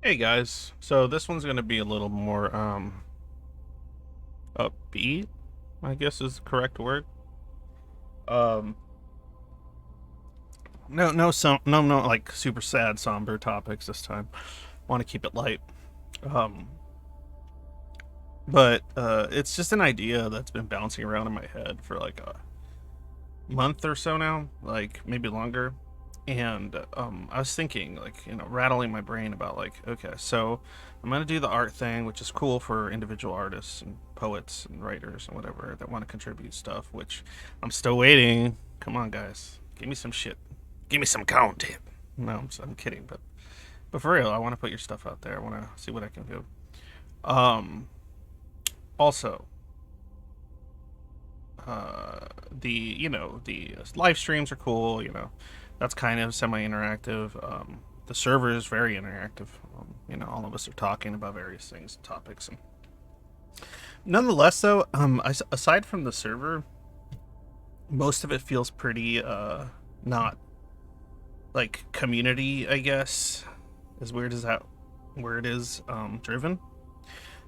Hey guys, so this one's gonna be a little more upbeat, I guess is the correct word. Um no like super sad somber topics this time. Want to keep it light. Um but it's just an idea that's been bouncing around in my head for like a month or so now, like maybe longer. And I was thinking, like, rattling my brain about, like, okay, so I'm gonna do the art thing, which is cool for individual artists and poets and writers and whatever that want to contribute stuff. Which I'm still waiting. Come on, guys, give me some shit, give me some content. No, I'm kidding, but for real, I want to put your stuff out there. I want to see what I can do. Um, Also, the live streams are cool. That's kind of semi-interactive. The server is very interactive. All of us are talking about various things, topics, and nonetheless, though, aside from the server, most of it feels pretty not like community. I guess as weird as that word is, driven.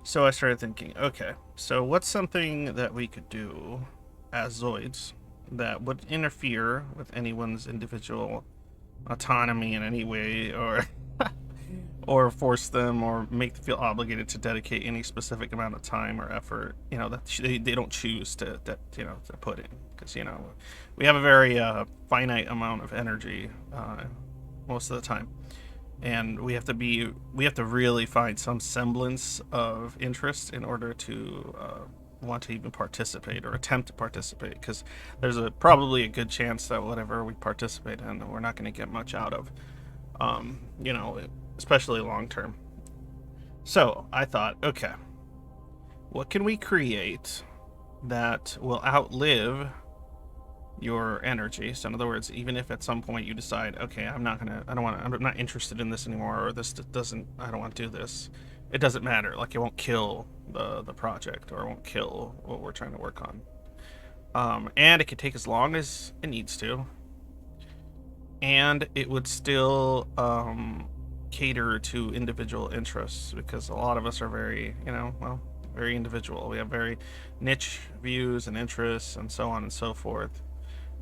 So I started thinking, okay, so what's something that we could do as Zoids that would interfere with anyone's individual autonomy in any way, or or force them or make them feel obligated to dedicate any specific amount of time or effort, that they don't choose to put in, because we have a very finite amount of energy most of the time, and we have to really find some semblance of interest in order to want to even participate or attempt to participate, because there's probably a good chance that whatever we participate in, we're not going to get much out of, um, you know, especially long term. So I thought, okay, what can we create that will outlive your energy? So in other words, even if at some point you decide, okay, I'm not interested in this anymore, or this doesn't, I don't want to do this. It doesn't matter. Like, it won't kill the project, or it won't kill what we're trying to work on. And it could take as long as it needs to, and it would still cater to individual interests, because a lot of us are very, very individual. We have very niche views and interests and so on and so forth,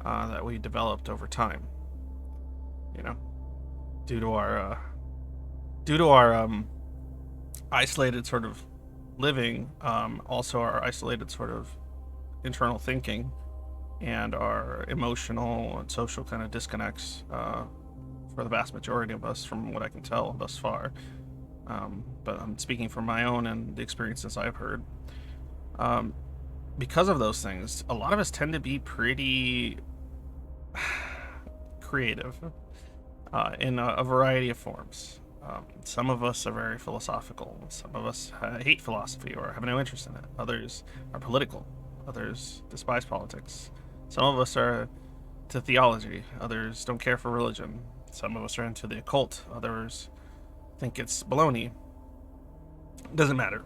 that we developed over time. You know, due to our isolated sort of living, also our isolated sort of internal thinking, and our emotional and social kind of disconnects, for the vast majority of us, from what I can tell thus far. But I'm speaking from my own and the experiences I've heard. Um, because of those things, a lot of us tend to be pretty creative, in a variety of forms. Some of us are very philosophical. Some of us hate philosophy or have no interest in it. Others are political. Others despise politics. Some of us are to theology. Others don't care for religion. Some of us are into the occult. Others think it's baloney. Doesn't matter.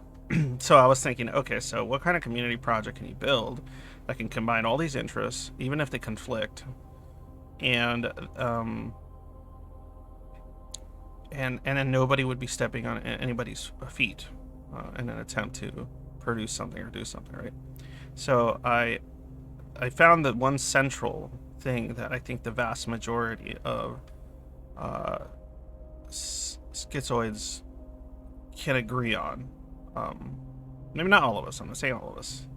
So I was thinking, okay, so what kind of community project can you build that can combine all these interests, even if they conflict, and and then nobody would be stepping on anybody's feet, in an attempt to produce something or do something, right? So I found that one central thing that I think the vast majority of uh, schizoids can agree on. Um, Maybe not all of us. I'm not saying all of us.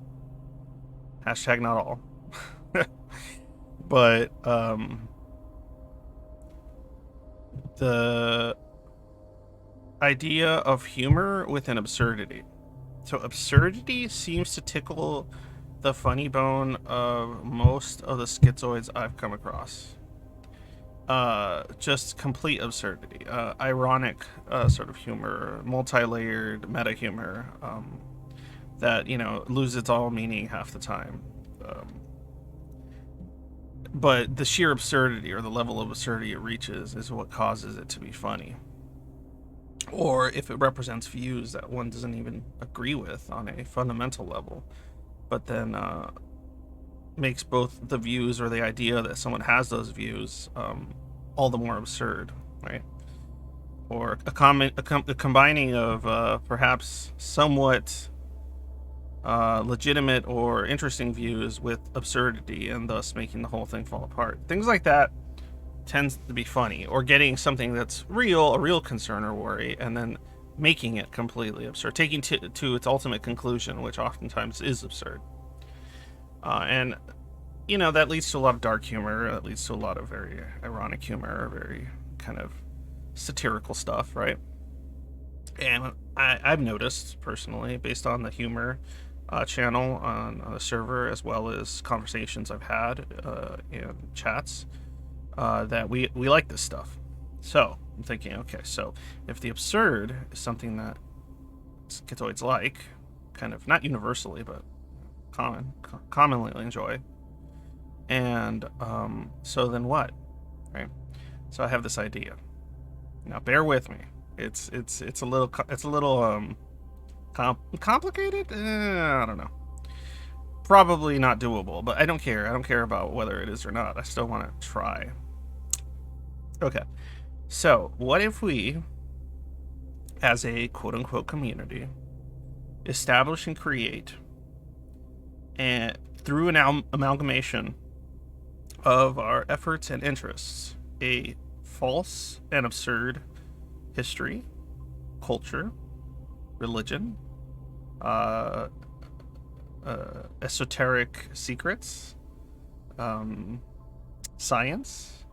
Hashtag not all. But the idea of humor within absurdity. So absurdity seems to tickle the funny bone of most of the schizoids I've come across. Just complete absurdity, ironic, sort of humor, multi-layered meta humor, that loses all meaning half the time. Um, but the sheer absurdity, or the level of absurdity it reaches, is what causes it to be funny. Or if it represents views that one doesn't even agree with on a fundamental level, but then makes both the views, or the idea that someone has those views, all the more absurd, right? or a combining of perhaps somewhat legitimate or interesting views with absurdity, and thus making the whole thing fall apart. Things like that tends to be funny, or getting something that's real, a real concern or worry, and then making it completely absurd, taking to its ultimate conclusion, which oftentimes is absurd. And that leads to a lot of dark humor. That leads to a lot of very ironic humor, very kind of satirical stuff, right? And I've noticed personally, based on the humor channel on the server, as well as conversations I've had in chats, that we like this stuff. So I'm thinking, okay, so if the absurd is something that schizoids like, kind of not universally, but commonly enjoy, and so then what, right? So I have this idea. Now bear with me. It's a little complicated. I don't know. Probably not doable, but I don't care. I don't care about whether it is or not. I still want to try. Okay. So, what if we, as a quote-unquote community, establish and create, and through an amalgamation of our efforts and interests, a false and absurd history, culture, religion, esoteric secrets, science,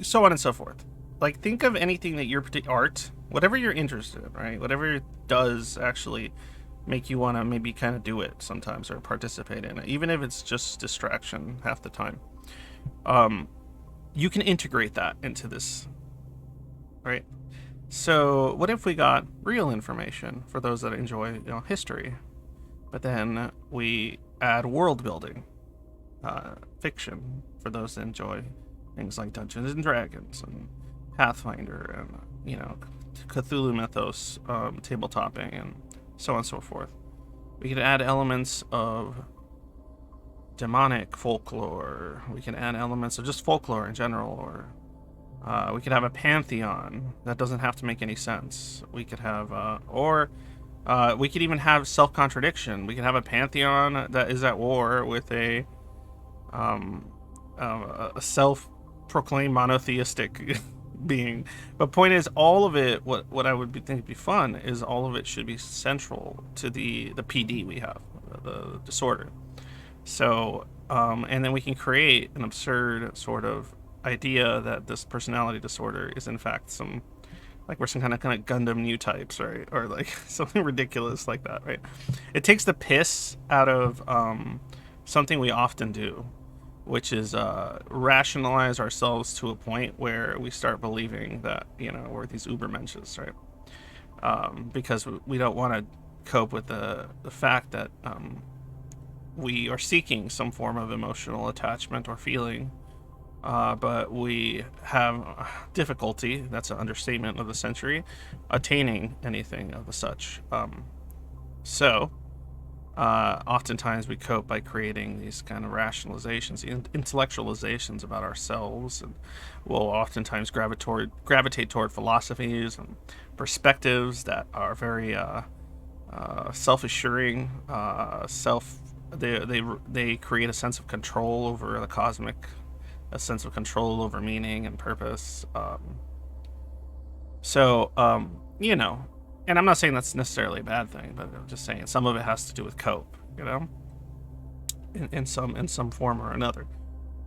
so on and so forth. Like, think of anything that you're art, whatever you're interested in, right? Whatever does actually make you want to maybe kind of do it sometimes, or participate in it, even if it's just distraction half the time. You can integrate that into this, right? So what if we got real information for those that enjoy history, but then we add world building, fiction for those that enjoy things like Dungeons and Dragons and Pathfinder and Cthulhu mythos, tabletopping, and so on and so forth. We could add elements of demonic folklore. We can add elements of just folklore in general, or we could have a pantheon that doesn't have to make any sense. We could have, we could even have self-contradiction. We could have a pantheon that is at war with a self-proclaimed monotheistic being. But point is, all of it, what I would think would be fun is all of it should be central to the PD we have, the disorder. So, and then we can create an absurd sort of idea that this personality disorder is in fact we're some kind of Gundam new types, right? Or like something ridiculous like that, right? It takes the piss out of something we often do, which is rationalize ourselves to a point where we start believing that we're these ubermensches, right? Because we don't want to cope with the fact that we are seeking some form of emotional attachment or feeling, but we have difficulty, that's an understatement of the century, attaining anything of the such. So oftentimes we cope by creating these kind of rationalizations, intellectualizations about ourselves, and we'll oftentimes gravitate toward philosophies and perspectives that are very self-assuring, they create a sense of control over the cosmic, a sense of control over meaning and purpose. And I'm not saying that's necessarily a bad thing, but I'm just saying some of it has to do with cope, in some form or another.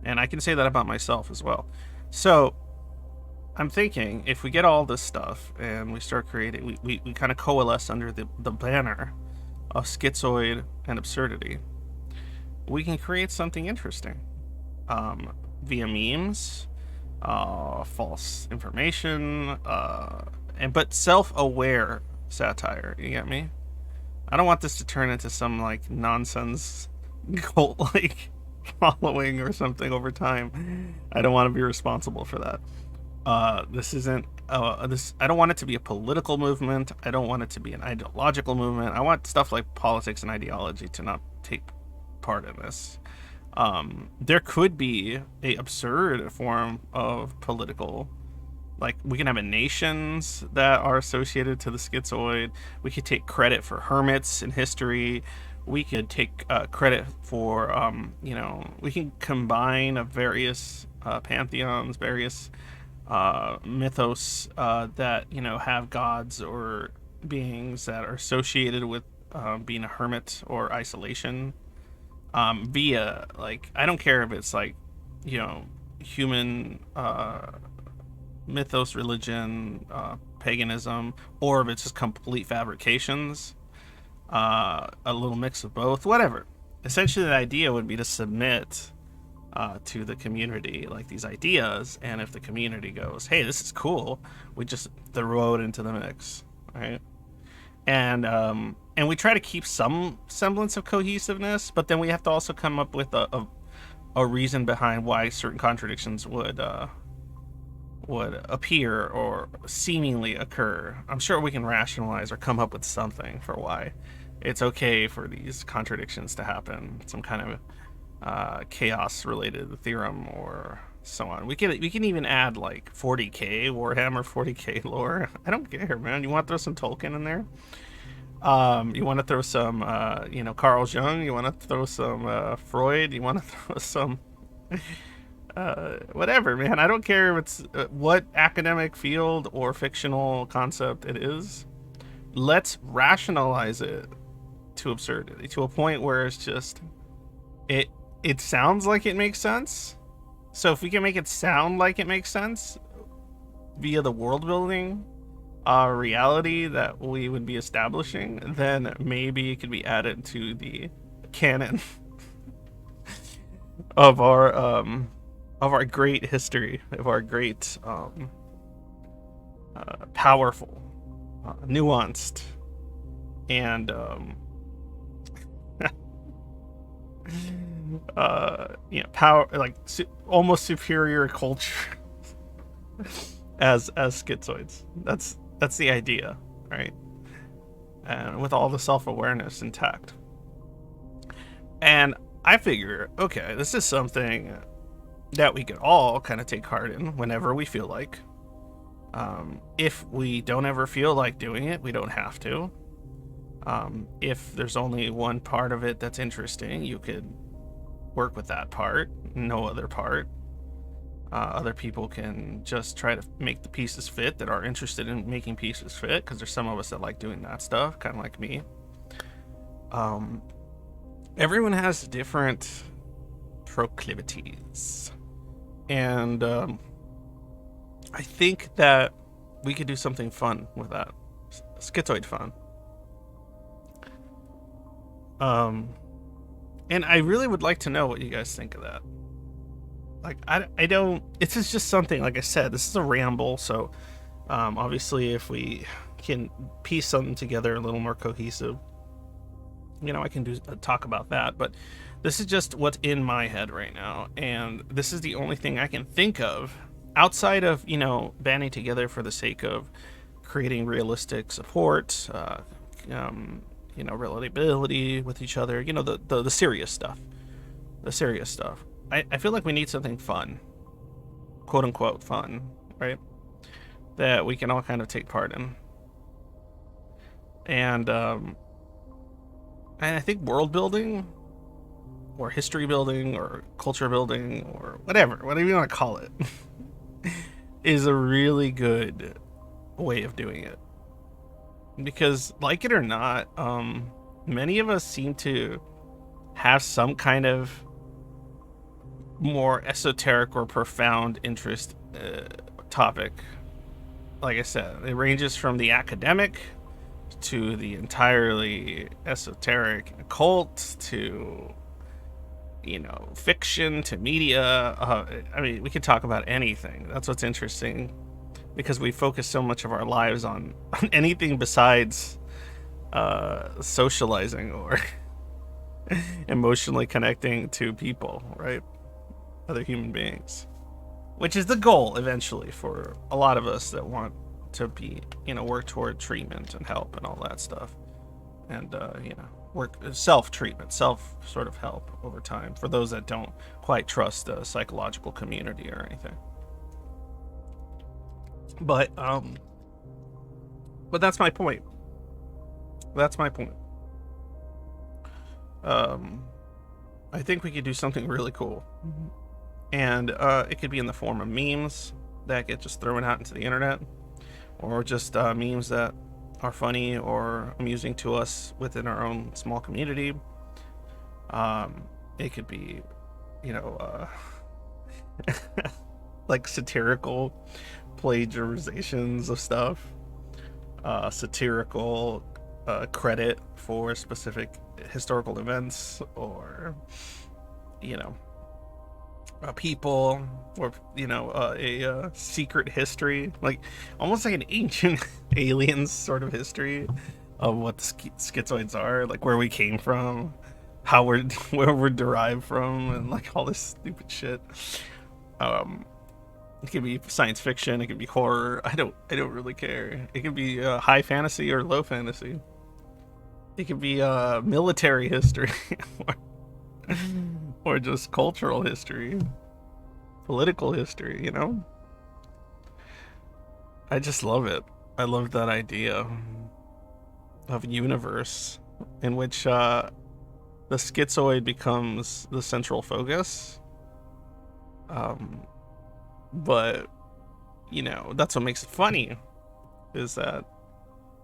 And I can say that about myself as well. So I'm thinking, if we get all this stuff and we start creating, we kind of coalesce under the banner of schizoid and absurdity, we can create something interesting via memes, false information, but self-aware satire. You get me? I don't want this to turn into some nonsense cult following or something over time. I don't want to be responsible for that. This isn't this. I don't want it to be a political movement. I don't want it to be an ideological movement. I want stuff like politics and ideology to not take part in this. There could be a absurd form of political, like we can have nations that are associated to the schizoid. We could take credit for hermits in history. We could take credit for, we can combine of various pantheons, various mythos that have gods or beings that are associated with being a hermit or isolation. Via, like, I don't care if it's like, human mythos, religion, paganism, or if it's just complete fabrications, a little mix of both, whatever. Essentially, the idea would be to submit to the community, like these ideas, and if the community goes, "Hey, this is cool," we just throw it into the mix, right? And we try to keep some semblance of cohesiveness, but then we have to also come up with a reason behind why certain contradictions would appear or seemingly occur. I'm sure we can rationalize or come up with something for why it's okay for these contradictions to happen, some kind of chaos related theorem or so on. We can even add like 40k Warhammer 40k lore. I don't care, man. You want to throw some Tolkien in there? You want to throw some Carl Jung? You want to throw some Freud? You want to throw some whatever, man. I don't care if it's what academic field or fictional concept it is. Let's rationalize it to absurdity, to a point where it's just it sounds like it makes sense. So if we can make it sound like it makes sense via the world building reality that we would be establishing, then maybe it could be added to the canon of our great history, of our great powerful, nuanced, and power, like almost superior culture as schizoids. That's the idea, right? And with all the self-awareness intact. And I figure, okay, this is something that we could all kind of take heart in whenever we feel like. If we don't ever feel like doing it, we don't have to. If there's only one part of it that's interesting, you could work with that part, no other part. Other people can just try to make the pieces fit that are interested in making pieces fit, because there's some of us that like doing that stuff, kind of like me. Everyone has different proclivities, and I think that we could do something fun with that. Schizoid fun. And I really would like to know what you guys think of that. Like, I don't, this is just something, like I said, this is a ramble, so obviously if we can piece something together a little more cohesive, I can talk about that, but this is just what's in my head right now, and this is the only thing I can think of outside of, banding together for the sake of creating realistic support, relatability with each other, the serious stuff. The serious stuff. I feel like we need something fun, quote unquote fun, right? That we can all kind of take part in. And I think world building, or history building, or culture building, or whatever you want to call it, is a really good way of doing it. Because, like it or not, many of us seem to have some kind of more esoteric or profound interest topic. Like I said, it ranges from the academic to the entirely esoteric and occult to fiction to media. I mean, we could talk about anything. That's what's interesting, because we focus so much of our lives on anything besides socializing or emotionally connecting to people, right? Other human beings, which is the goal eventually for a lot of us that want to be, work toward treatment and help and all that stuff. And, work, self treatment, self sort of help over time for those that don't quite trust a psychological community or anything. But that's my point. That's my point. I think we could do something really cool, and it could be in the form of memes that get just thrown out into the internet, or just memes that are funny or amusing to us within our own small community. It could be, you know, like satirical plagiarizations of stuff, satirical credit for specific historical events, or, you know, people, or, you know, a secret history, like almost like an ancient aliens sort of history of what the schizoids are, like where we came from, how we're where we're derived from, and like all this stupid shit. It could be science fiction, it could be horror. I don't really care. It could be high fantasy or low fantasy. It could be military history, or just cultural history, political history, you know? I just love it. I love that idea of a universe in which the schizoid becomes the central focus. But, you know, that's what makes it funny, is that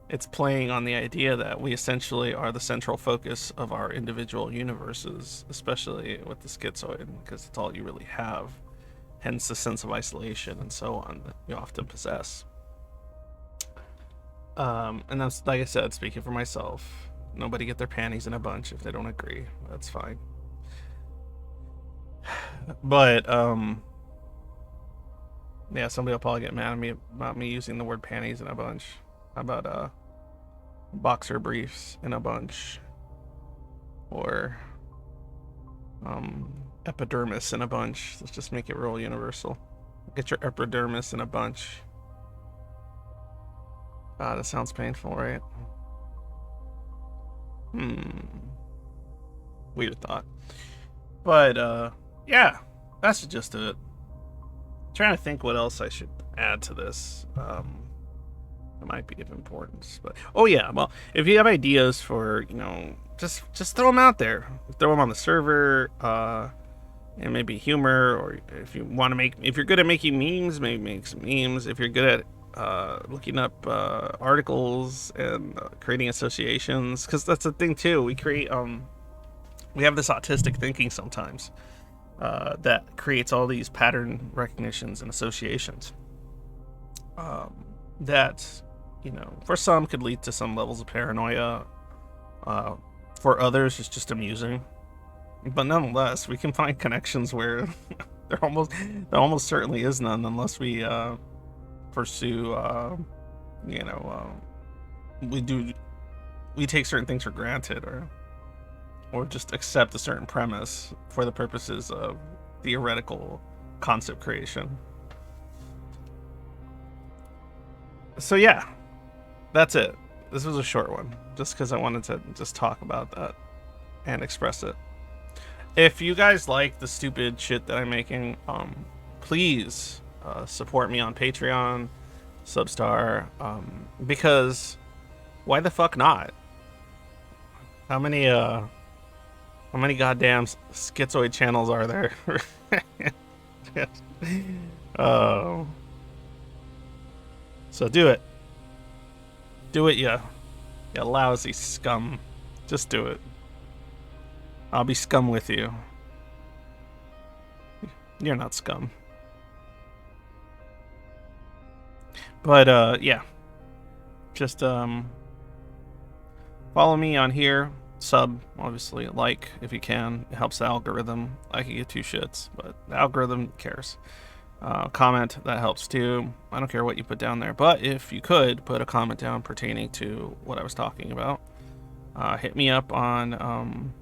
it's playing on the idea that we essentially are the central focus of our individual universes, especially with the schizoid, because it's all you really have. Hence the sense of isolation and so on that you often possess. And that's, like I said, speaking for myself. Nobody get their panties in a bunch if they don't agree. That's fine. But, yeah, somebody will probably get mad at me about me using the word panties in a bunch. How about, boxer briefs in a bunch, or epidermis in a bunch. Let's just make it real universal. Get your epidermis in a bunch. That sounds painful, right? Weird thought. But yeah, that's just it. I'm trying to think what else I should add to this. It might be of importance, but oh yeah, well, if you have ideas for, you know, just throw them out there. Throw them on the server, and maybe humor, or if you want to make, if you're good at making memes, maybe make some memes. If you're good at looking up articles and creating associations, because that's the thing too. We create we have this autistic thinking sometimes that creates all these pattern recognitions and associations. That, you know, for some could lead to some levels of paranoia. For others, it's just amusing. But nonetheless, we can find connections where there almost certainly is none, unless we pursue, you know, we take certain things for granted, or just accept a certain premise for the purposes of theoretical concept creation. So yeah, that's it. This was a short one, just because I wanted to just talk about that and express it. If you guys like the stupid shit that I'm making, please support me on Patreon, Substar, because why the fuck not? How many goddamn schizoid channels are there? Oh. So do it. Do it, you lousy scum. Just do it. I'll be scum with you. You're not scum. But, yeah. Just, follow me on here. Sub, obviously. Like, if you can. It helps the algorithm. I can get two shits, but the algorithm cares. Comment, that helps too. I don't care what you put down there, but if you could put a comment down pertaining to what I was talking about, hit me up on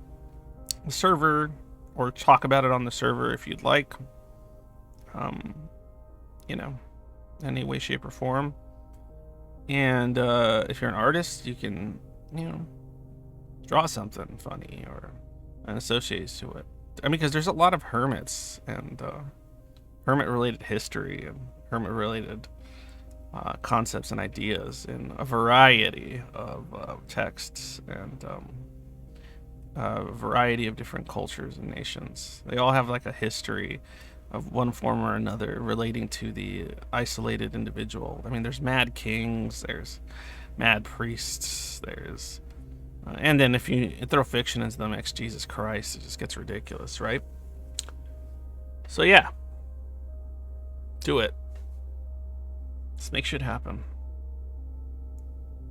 the server, or talk about it on the server if you'd like. You know, any way, shape, or form. And if you're an artist, you can, you know, draw something funny or and associates to it. I mean, because there's a lot of hermits and hermit-related history and hermit-related concepts and ideas in a variety of texts and a variety of different cultures and nations. They all have like a history of one form or another relating to the isolated individual. I mean, there's mad kings, there's mad priests, there's and then if you throw fiction into the mix, Jesus Christ, it just gets ridiculous, right? So yeah, do it. Let's make shit happen.